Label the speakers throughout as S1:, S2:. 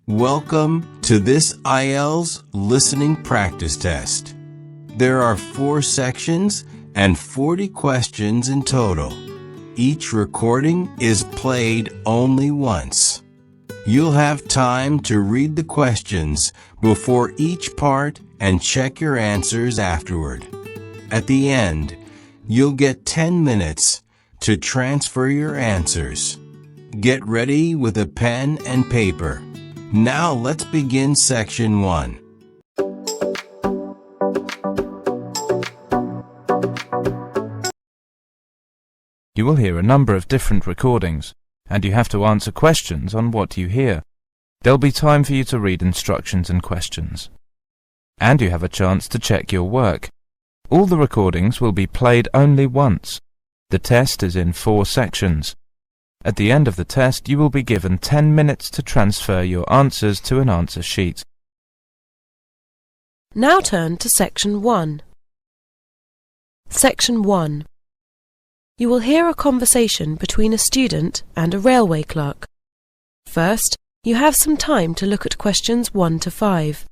S1: Welcome to this IELTS listening practice test. There are 4 sections and 40 questions in total. Each recording is played only once. You'll have time to read the questions before each part and check your answers afterward. At the end, you'll get 10 minutes to transfer your answers. Get ready with a pen and paper. Now let's begin section 1.
S2: You will hear a number of different recordings, and you have to answer questions on what you hear. There'll be time for you to read instructions and questions. And you have a chance to check your work. All the recordings will be played only once. The test is in 4 sections. At the end of the test, you will be given 10 minutes to transfer your answers to an answer sheet.
S3: Now turn to Section 1. Section 1. You will hear a conversation between a student and a railway clerk. First, you have some time to look at questions 1 to 5.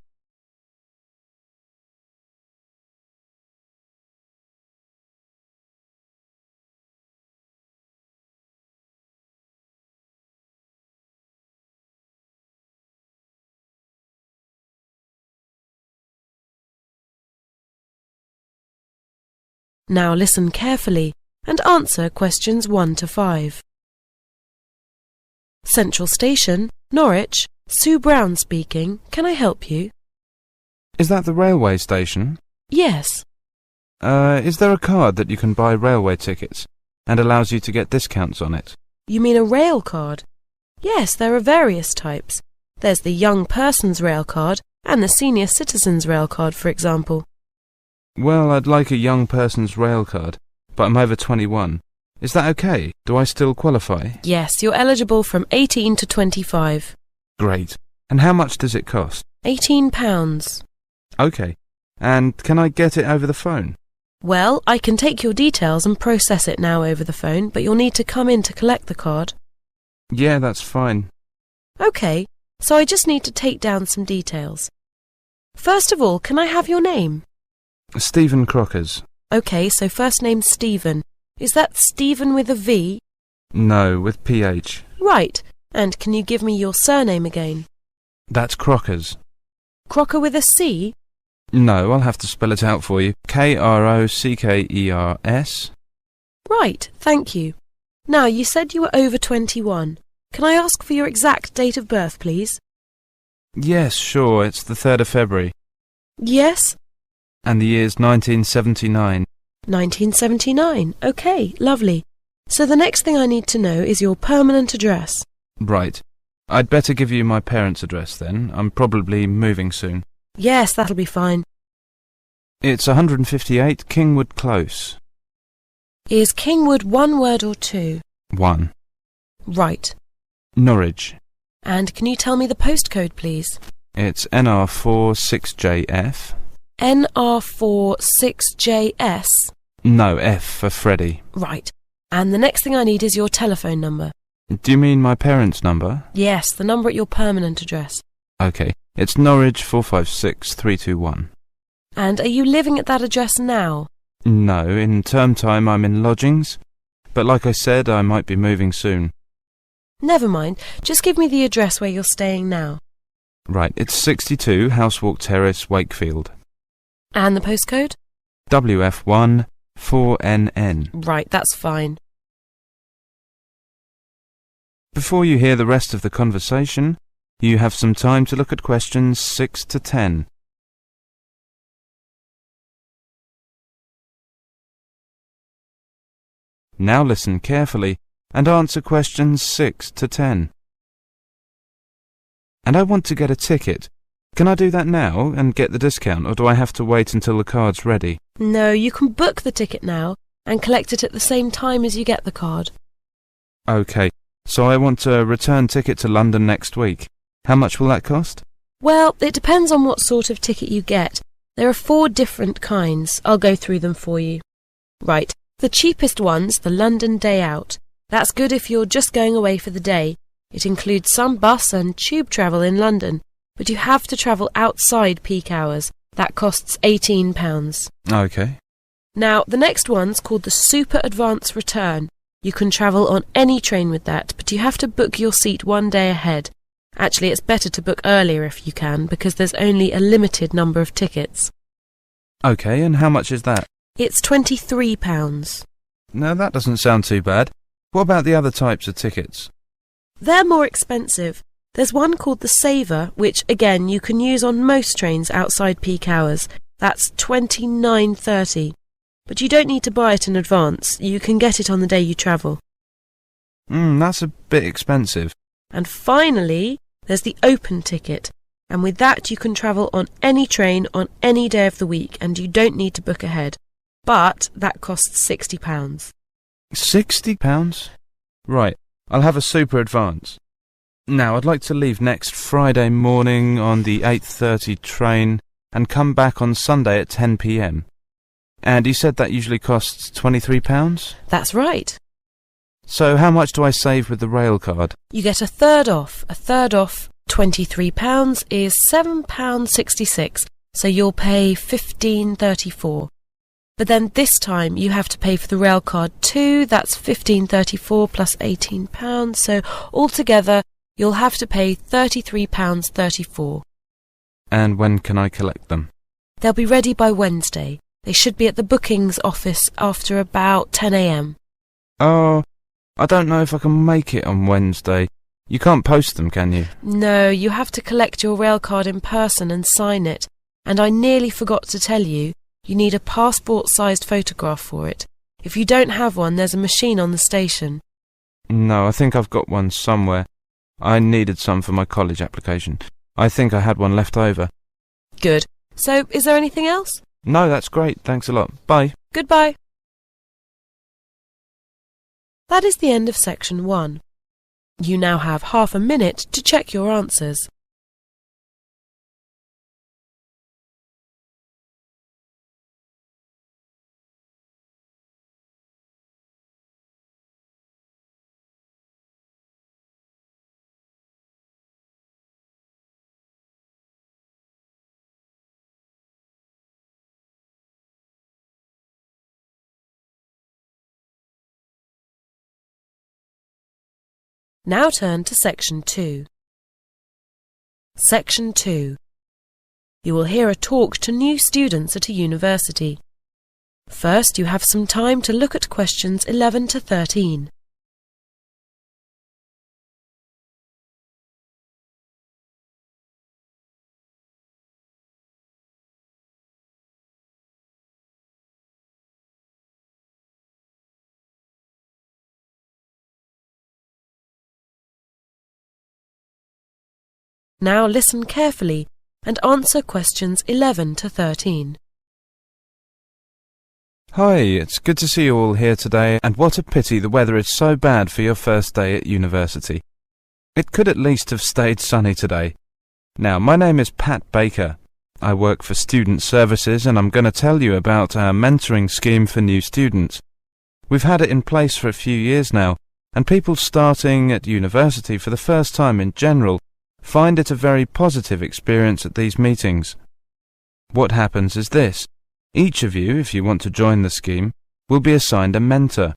S3: Now listen carefully and answer questions 1 to 5. Central Station, Norwich, Sue Brown speaking. Can I help you?
S2: Is that the railway station?
S3: Yes.
S2: Is there a card that you can buy railway tickets and allows you to get discounts on it?
S3: You mean a rail card? Yes, there are various types. There's the young person's rail card and the senior citizen's rail card, for example.
S2: Well, I'd like a young person's rail card, but I'm over 21. Is that okay? Do I still qualify?
S3: Yes, you're eligible from 18 to 25.
S2: Great. And how much does it cost?
S3: £18.
S2: Okay. And can I get it over the phone?
S3: Well, I can take your details and process it now over the phone, but you'll need to come in to collect the card.
S2: Yeah, that's fine.
S3: Okay, so I just need to take down some details. First of all, can I have your name?
S2: Stephen Crockers.
S3: Okay, so first name Stephen. Is that Stephen with a V?
S2: No, with PH.
S3: Right. And can you give me your surname again?
S2: That's Crockers.
S3: Crocker with a C?
S2: No, I'll have to spell it out for you. Krockers.
S3: Right, thank you. Now, you said you were over 21. Can I ask for your exact date of birth, please?
S2: Yes, sure, it's the 3rd of February.
S3: Yes?
S2: And the year's 1979.
S3: 1979. OK, lovely. So the next thing I need to know is your permanent address.
S2: Right. I'd better give you my parents' address then. I'm probably moving soon.
S3: Yes, that'll be fine.
S2: It's 158 Kingwood Close.
S3: Is Kingwood one word or 2?
S2: 1.
S3: Right.
S2: Norwich.
S3: And can you tell me the postcode, please?
S2: It's NR4 6JF.
S3: NR4 6JS?
S2: No, F for Freddy.
S3: Right. And the next thing I need is your telephone number.
S2: Do you mean my parents' number?
S3: Yes, the number at your permanent address.
S2: OK. It's Norwich 456 321.
S3: And are you living at that address now?
S2: No, in term time I'm in lodgings. But like I said, I might be moving soon.
S3: Never mind. Just give me the address where you're staying now.
S2: Right, it's 62 Housewalk Terrace, Wakefield.
S3: And the postcode?
S2: WF1 4NN.
S3: Right, that's fine.
S2: Before you hear the rest of the conversation, you have some time to look at questions 6 to 10. Now listen carefully and answer questions 6 to 10. And I want to get a ticket. Can I do that now and get the discount, or do I have to wait until the card's ready?
S3: No, you can book the ticket now and collect it at the same time as you get the card.
S2: OK, so I want a return ticket to London next week. How much will that cost?
S3: Well, it depends on what sort of ticket you get. There are 4 different kinds. I'll go through them for you. Right, the cheapest one's the London Day Out. That's good if you're just going away for the day, It includes some bus and tube travel in London, but you have to travel outside peak hours. That costs £18.
S2: Okay.
S3: Now, the next one's called the Super Advance Return. You can travel on any train with that, but you have to book your seat one day ahead. Actually, it's better to book earlier if you can, because there's only a limited number of tickets.
S2: Okay, and how much is that?
S3: It's £23.
S2: No, that doesn't sound too bad. What about the other types of tickets?
S3: They're more expensive. There's one called the Saver, which, again, you can use on most trains outside peak hours. That's £29.30. But you don't need to buy it in advance. You can get it on the day you travel.
S2: That's a bit expensive.
S3: And finally, there's the Open ticket. And with that, you can travel on any train on any day of the week, and you don't need to book ahead. But that costs £60.
S2: £60? Right, I'll have a Super Advance. Now, I'd like to leave next Friday morning on the 8:30 train and come back on Sunday at 10 p.m. And you said that usually costs £23?
S3: That's right.
S2: So how much do I save with the rail card?
S3: You get a third off. A third off £23 is £7.66, so you'll pay £15.34. But then this time you have to pay for the rail card too. That's £15.34 plus £18, so altogether you'll have to pay £33.34.
S2: And when can I collect them?
S3: They'll be ready by Wednesday. They should be at the bookings office after about 10 a.m.
S2: Oh, I don't know if I can make it on Wednesday. You can't post them, can you?
S3: No, you have to collect your rail card in person and sign it. And I nearly forgot to tell you, you need a passport-sized photograph for it. If you don't have one, there's a machine on the station.
S2: No, I think I've got one somewhere. I needed some for my college application. I think I had one left over.
S3: Good. So, is there anything else?
S2: No, that's great. Thanks a lot. Bye.
S3: Goodbye. That is the end of section 1. You now have half a minute to check your answers. Now turn to section 2. Section 2. You will hear a talk to new students at a university. First, you have some time to look at questions 11 to 13. Now listen carefully and answer questions 11 to 13.
S2: Hi, it's good to see you all here today, and what a pity the weather is so bad for your first day at university. It could at least have stayed sunny today. Now, my name is Pat Baker. I work for Student Services, and I'm going to tell you about our mentoring scheme for new students. We've had it in place for a few years now, and people starting at university for the first time in general find it a very positive experience at these meetings. What happens is this. Each of you, if you want to join the scheme, will be assigned a mentor.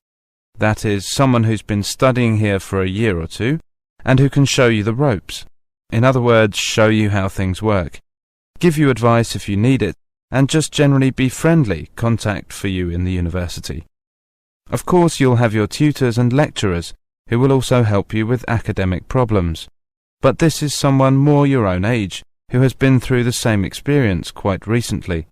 S2: That is, someone who's been studying here for a year or two, and who can show you the ropes. In other words, show you how things work. Give you advice if you need it, and just generally be friendly contact for you in the university. Of course, you'll have your tutors and lecturers, who will also help you with academic problems. But this is someone more your own age, who has been through the same experience quite recently.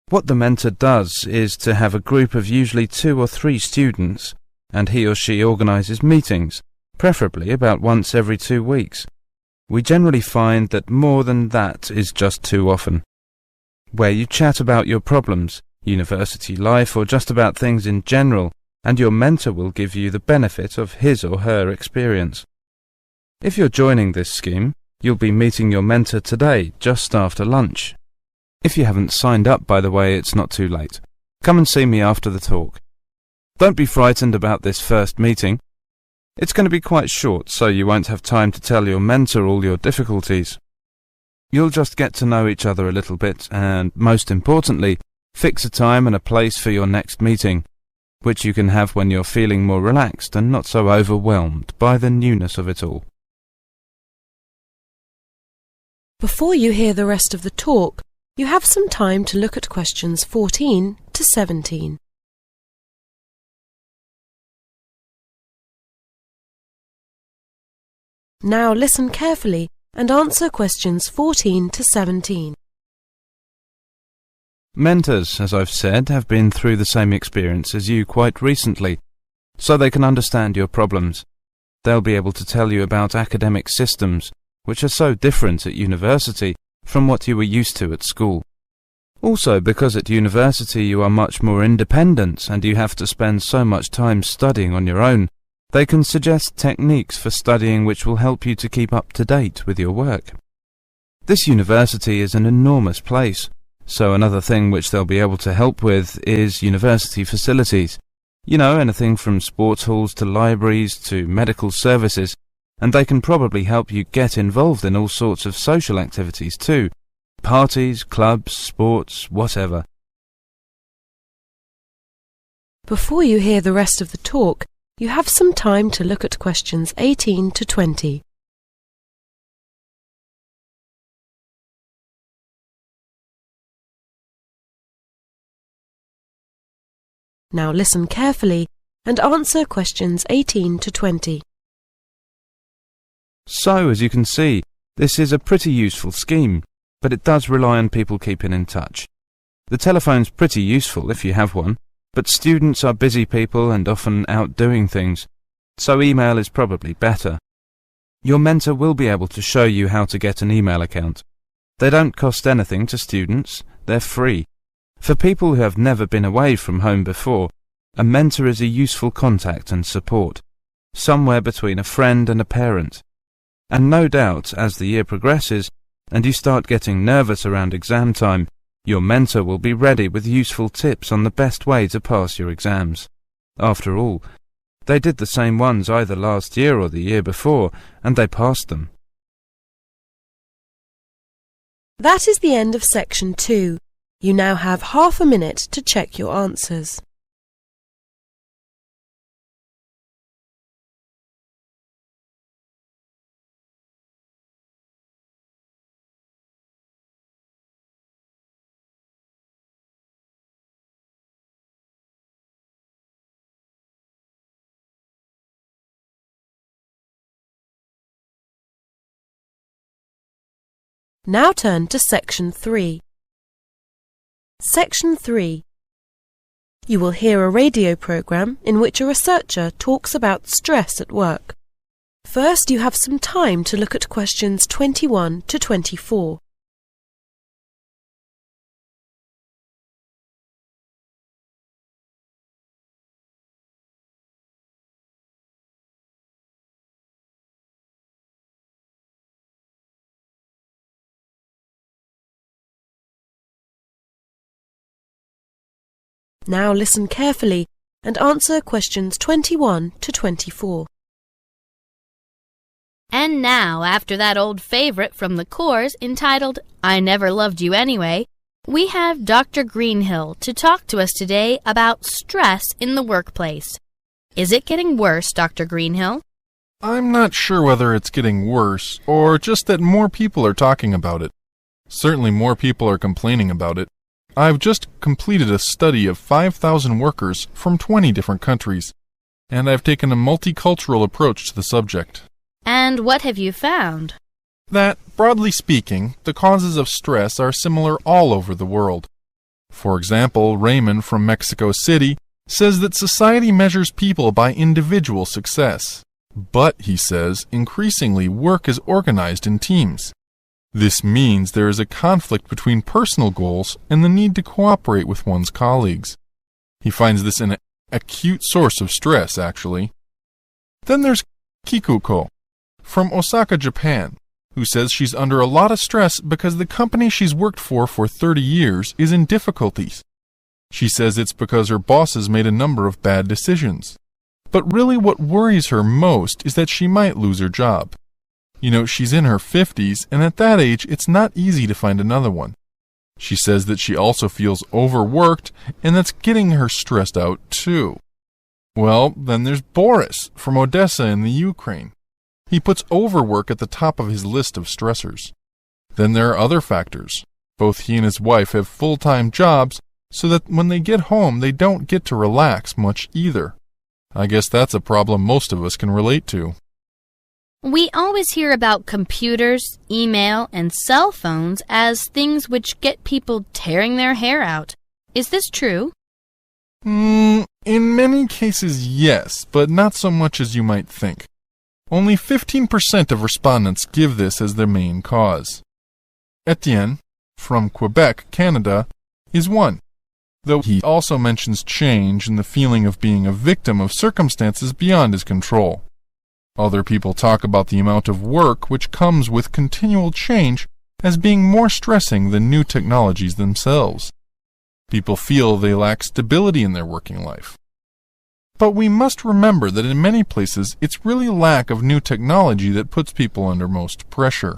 S2: What the mentor does is to have a group of usually 2 or 3 students, and he or she organises meetings, preferably about once every 2 weeks. We generally find that more than that is just too often. Where you chat about your problems, university life, or just about things in general, and your mentor will give you the benefit of his or her experience. If you're joining this scheme, you'll be meeting your mentor today, just after lunch. If you haven't signed up, by the way, it's not too late. Come and see me after the talk. Don't be frightened about this first meeting. It's going to be quite short, so you won't have time to tell your mentor all your difficulties. You'll just get to know each other a little bit and, most importantly, fix a time and a place for your next meeting, which you can have when you're feeling more relaxed and not so overwhelmed by the newness of it all.
S3: Before you hear the rest of the talk, you have some time to look at questions 14 to 17. Now listen carefully and answer questions 14 to 17.
S2: Mentors, as I've said, have been through the same experience as you quite recently, so they can understand your problems. They'll be able to tell you about academic systems, which are so different at university from what you were used to at school. Also, because at university you are much more independent and you have to spend so much time studying on your own, they can suggest techniques for studying which will help you to keep up to date with your work. This university is an enormous place, so another thing which they'll be able to help with is university facilities. You know, anything from sports halls to libraries to medical services, and they can probably help you get involved in all sorts of social activities too. Parties, clubs, sports, whatever.
S3: Before you hear the rest of the talk, you have some time to look at questions 18 to 20. Now listen carefully and answer questions 18 to 20.
S2: So, as you can see, this is a pretty useful scheme, but it does rely on people keeping in touch. The telephone's pretty useful if you have one, but students are busy people and often out doing things, so email is probably better. Your mentor will be able to show you how to get an email account. They don't cost anything to students, they're free. For people who have never been away from home before, a mentor is a useful contact and support, somewhere between a friend and a parent. And no doubt, as the year progresses, and you start getting nervous around exam time, your mentor will be ready with useful tips on the best way to pass your exams. After all, they did the same ones either last year or the year before, and they passed them.
S3: That is the end of section 2. You now have half a minute to check your answers. Now turn to section 3. Section 3. You will hear a radio program in which a researcher talks about stress at work. First, you have some time to look at questions 21 to 24. Now listen carefully and answer questions 21 to 24.
S4: And now, after that old favorite from the course entitled I Never Loved You Anyway, we have Dr. Greenhill to talk to us today about stress in the workplace. Is it getting worse, Dr. Greenhill?
S5: I'm not sure whether it's getting worse or just that more people are talking about it. Certainly more people are complaining about it. I've just completed a study of 5,000 workers from 20 different countries, and I've taken a multicultural approach to the subject.
S4: And what have you found?
S5: That, broadly speaking, the causes of stress are similar all over the world. For example, Raymond from Mexico City says that society measures people by individual success. But, he says, increasingly work is organized in teams. This means there is a conflict between personal goals and the need to cooperate with one's colleagues. He finds this an acute source of stress, actually. Then there's Kikuko, from Osaka, Japan, who says she's under a lot of stress because the company she's worked for 30 years is in difficulties. She says it's because her bosses made a number of bad decisions. But really what worries her most is that she might lose her job. She's in her 50s, and at that age, it's not easy to find another one. She says that she also feels overworked, and that's getting her stressed out too. Well, then there's Boris from Odessa in the Ukraine. He puts overwork at the top of his list of stressors. Then there are other factors. Both he and his wife have full-time jobs, so that when they get home, they don't get to relax much either. I guess that's a problem most of us can relate to.
S4: We always hear about computers, email, and cell phones as things which get people tearing their hair out. Is this true?
S5: In many cases, yes, but not so much as you might think. Only 15% of respondents give this as their main cause. Etienne, from Quebec, Canada, is one, though he also mentions change and the feeling of being a victim of circumstances beyond his control. Other people talk about the amount of work which comes with continual change as being more stressing than new technologies themselves. People feel they lack stability in their working life. But we must remember that in many places it's really lack of new technology that puts people under most pressure.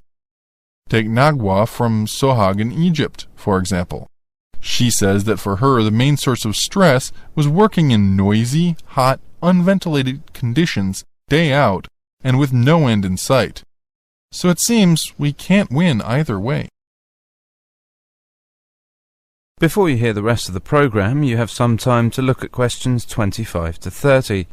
S5: Take Nagwa from Sohag in Egypt, for example. She says that for her the main source of stress was working in noisy, hot, unventilated conditions day out and with no end in sight. So it seems we can't win either way.
S2: Before you hear the rest of the program, you have some time to look at questions 25 to 30.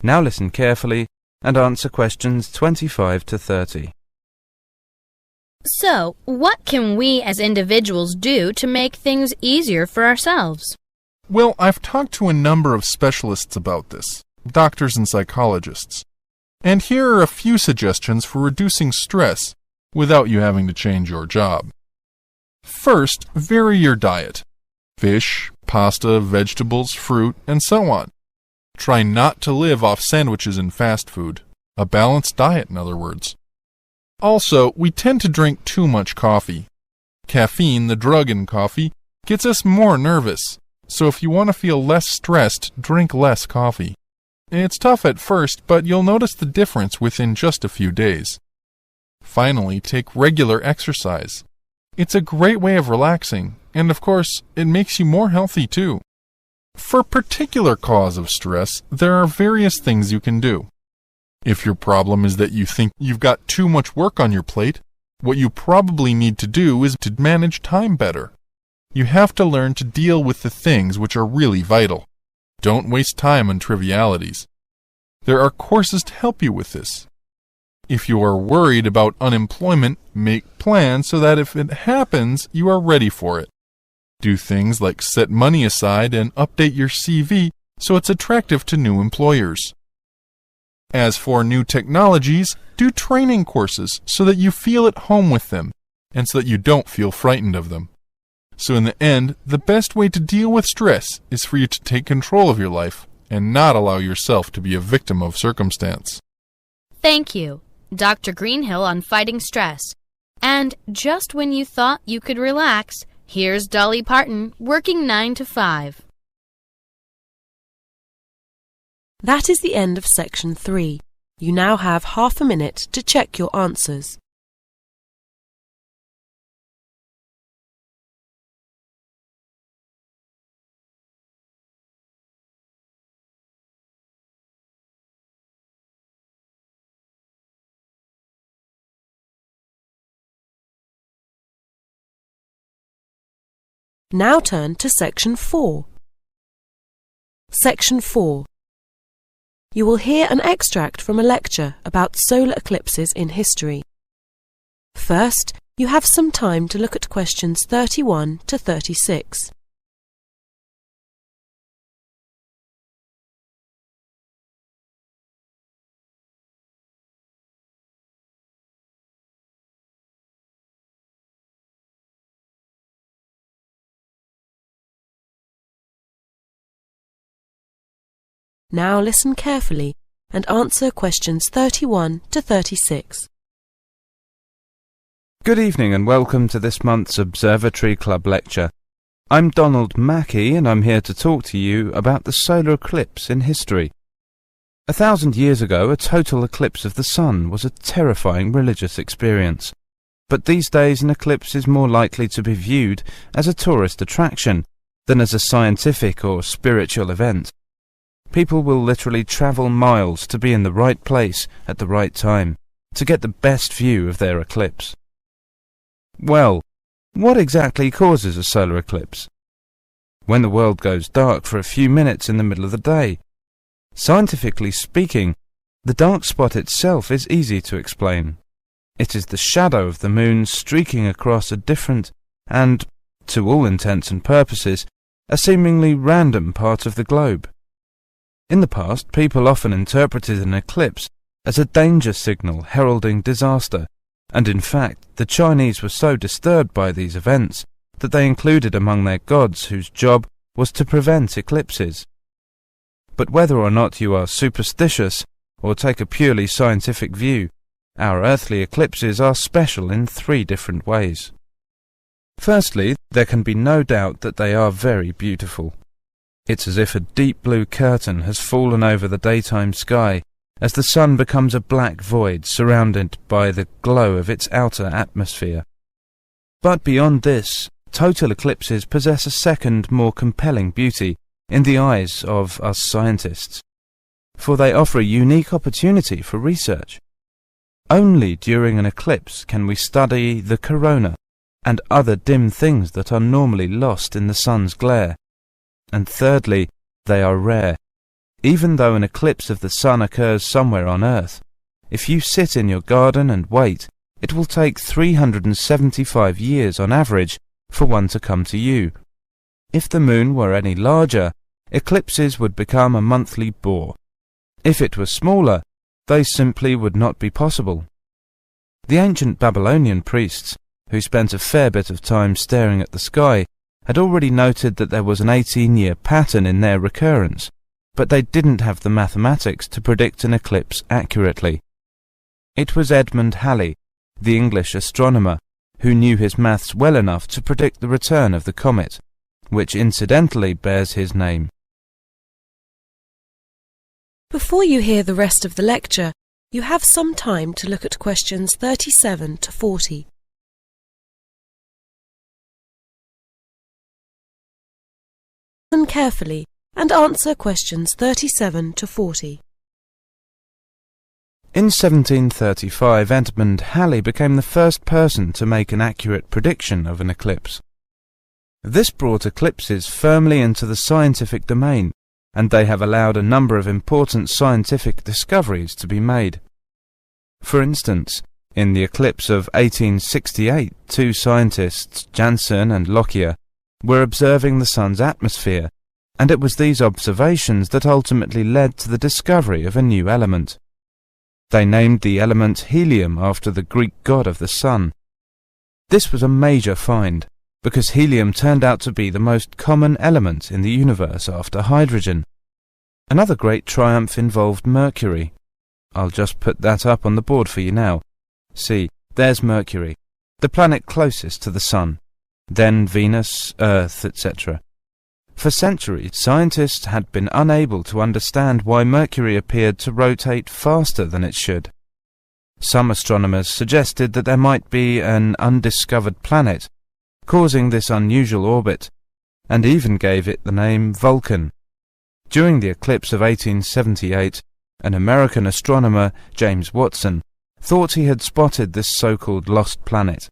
S2: Now listen carefully and answer questions 25 to 30.
S4: So, what can we as individuals do to make things easier for ourselves?
S5: Well, I've talked to a number of specialists about this, doctors and psychologists. And here are a few suggestions for reducing stress without you having to change your job. First, vary your diet. Fish, pasta, vegetables, fruit, and so on. Try not to live off sandwiches and fast food. A balanced diet, in other words. Also, we tend to drink too much coffee. Caffeine, the drug in coffee, gets us more nervous. So if you want to feel less stressed, drink less coffee. It's tough at first, but you'll notice the difference within just a few days. Finally, take regular exercise. It's a great way of relaxing, and of course, it makes you more healthy too. For a particular cause of stress, there are various things you can do. If your problem is that you think you've got too much work on your plate, what you probably need to do is to manage time better. You have to learn to deal with the things which are really vital. Don't waste time on trivialities. There are courses to help you with this. If you are worried about unemployment, make plans so that if it happens, you are ready for it. Do things like set money aside and update your CV so it's attractive to new employers. As for new technologies, do training courses so that you feel at home with them and so that you don't feel frightened of them. So in the end, the best way to deal with stress is for you to take control of your life and not allow yourself to be a victim of circumstance.
S4: Thank you, Dr. Greenhill, on fighting stress. And just when you thought you could relax, here's Dolly Parton working 9 to 5.
S3: That is the end of section 3. You now have half a minute to check your answers. Now turn to section 4. Section 4. You will hear an extract from a lecture about solar eclipses in history. First, you have some time to look at questions 31 to 36. Now listen carefully and answer questions 31 to 36.
S2: Good evening and welcome to this month's Observatory Club lecture. I'm Donald Mackey and I'm here to talk to you about the solar eclipse in history. 1,000 years ago, a total eclipse of the sun was a terrifying religious experience. But these days an eclipse is more likely to be viewed as a tourist attraction than as a scientific or spiritual event. People will literally travel miles to be in the right place at the right time to get the best view of their eclipse. Well, what exactly causes a solar eclipse? When the world goes dark for a few minutes in the middle of the day. Scientifically speaking, the dark spot itself is easy to explain. It is the shadow of the moon streaking across a different and, to all intents and purposes, a seemingly random part of the globe. In the past, people often interpreted an eclipse as a danger signal heralding disaster, and in fact, the Chinese were so disturbed by these events that they included among their gods whose job was to prevent eclipses. But whether or not you are superstitious or take a purely scientific view, our earthly eclipses are special in 3 different ways. Firstly, there can be no doubt that they are very beautiful. It's as if a deep blue curtain has fallen over the daytime sky as the sun becomes a black void surrounded by the glow of its outer atmosphere. But beyond this, total eclipses possess a second, more compelling beauty in the eyes of us scientists, for they offer a unique opportunity for research. Only during an eclipse can we study the corona and other dim things that are normally lost in the sun's glare. And thirdly, they are rare. Even though an eclipse of the sun occurs somewhere on Earth, if you sit in your garden and wait, it will take 375 years on average for one to come to you. If the moon were any larger, eclipses would become a monthly bore. If it was smaller, they simply would not be possible. The ancient Babylonian priests, who spent a fair bit of time staring at the sky, had already noted that there was an 18-year pattern in their recurrence, but they didn't have the mathematics to predict an eclipse accurately. It was Edmund Halley, the English astronomer, who knew his maths well enough to predict the return of the comet, which incidentally bears his name.
S3: Before you hear the rest of the lecture, you have some time to look at questions 37 to 40. Listen carefully and answer questions 37 to 40.
S2: In 1735, Edmund Halley became the first person to make an accurate prediction of an eclipse. This brought eclipses firmly into the scientific domain, and they have allowed a number of important scientific discoveries to be made. For instance, in the eclipse of 1868, 2 scientists, Janssen and Lockyer, were observing the sun's atmosphere, and it was these observations that ultimately led to the discovery of a new element. They named the element helium after the Greek god of the sun. This was a major find, because helium turned out to be the most common element in the universe after hydrogen. Another great triumph involved Mercury. I'll just put that up on the board for you now. See, there's Mercury, the planet closest to the sun, then Venus, Earth, etc. For centuries, scientists had been unable to understand why Mercury appeared to rotate faster than it should. Some astronomers suggested that there might be an undiscovered planet causing this unusual orbit, and even gave it the name Vulcan. During the eclipse of 1878, an American astronomer, James Watson, thought he had spotted this so-called lost planet.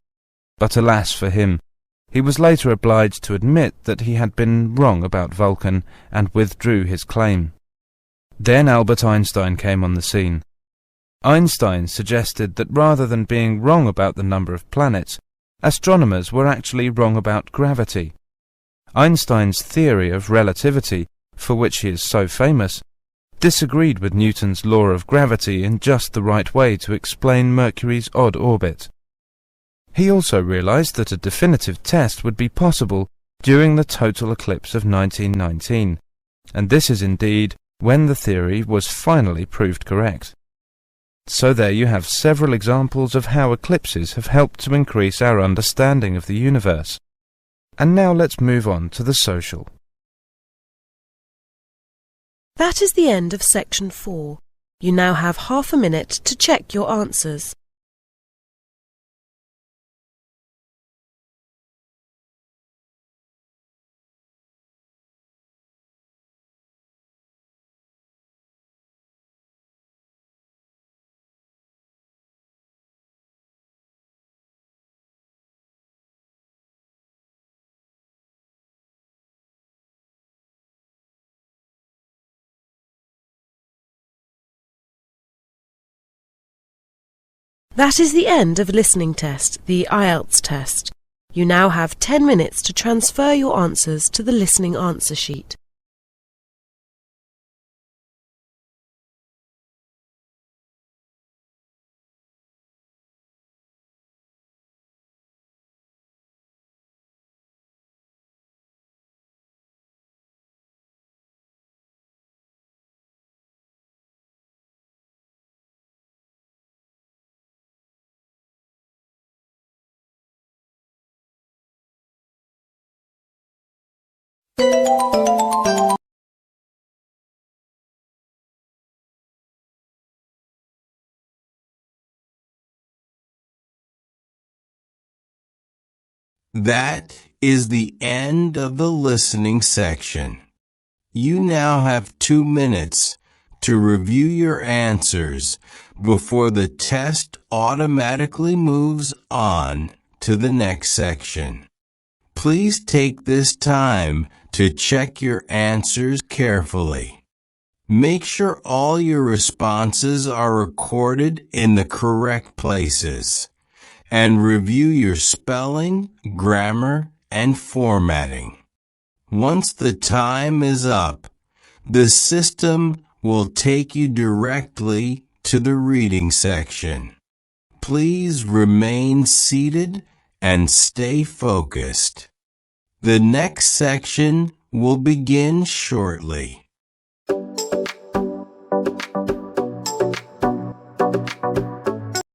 S2: But alas for him, he was later obliged to admit that he had been wrong about Vulcan and withdrew his claim. Then Albert Einstein came on the scene. Einstein suggested that rather than being wrong about the number of planets, astronomers were actually wrong about gravity. Einstein's theory of relativity, for which he is so famous, disagreed with Newton's law of gravity in just the right way to explain Mercury's odd orbit. He also realized that a definitive test would be possible during the total eclipse of 1919, and this is indeed when the theory was finally proved correct. So there you have several examples of how eclipses have helped to increase our understanding of the universe. And now let's move on to the social.
S3: That is the end of section 4. You now have half a minute to check your answers. That is the end of listening test, the IELTS test. You now have 10 minutes to transfer your answers to the listening answer sheet.
S1: That is the end of the listening section. You now have 2 minutes to review your answers before the test automatically moves on to the next section. Please take this time to check your answers carefully. Make sure all your responses are recorded in the correct places, and review your spelling, grammar, and formatting. Once the time is up, the system will take you directly to the reading section. Please remain seated and stay focused. The next section will begin shortly.